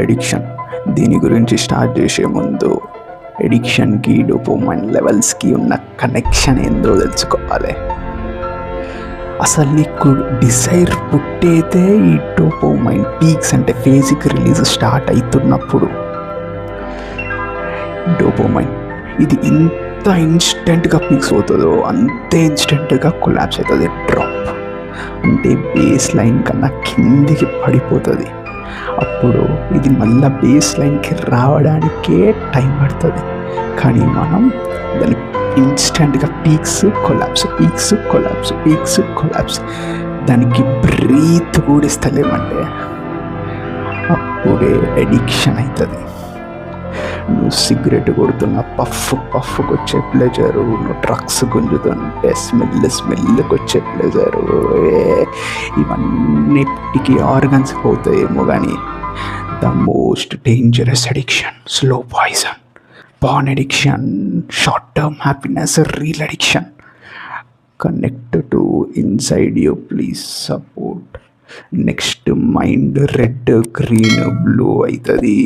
Addiction. దీని గురించి start చేసే ముందు ఎడిక్షన్కి డోపమైన్ లెవెల్స్కి ఉన్న కనెక్షన్ ఏందో తెలుసుకోవాలి. అసలు నీకు డిజైర్ పుట్టేదే ఈ డోపమైన్ పీక్స్ అంటే ఫేజిక్ రిలీజ్ స్టార్ట్ అవుతున్నప్పుడు. డోపమైన్ ఇది ఇంత ఇన్స్టెంట్గా పీక్స్ అవుతుందో అంతే ఇన్స్టెంట్గా కొలాప్స్ అవుతుంది. డ్రాప్ అంటే బేస్ లైన్ కన్నా కిందికి పడిపోతుంది. అప్పుడు ఇది మళ్ళీ బేస్ లైన్కి రావడానికే టైం పడుతుంది. కానీ మనం దాన్ని ఇన్స్టెంట్గా పీక్స్ కొలాప్స్ దానికి బ్రీత్ కూడా ఇస్తలేమంటే అప్పుడే ఎడిక్షన్ అవుతుంది. నువ్వు సిగరెట్ కొడుతున్న పఫ్కి వచ్చే ప్లెజరు, నువ్వు డ్రగ్స్ గుంజుతుంటే స్మెల్కి వచ్చే ప్లెజరు, ఇవన్నిటికీ ఆర్గన్స్ పోతాయేమో. కానీ the most dangerous addiction slow poison. Pan addiction, short term happiness, reel addiction. Connect to inside you, please support. Next mind red green blue అవుతుంది.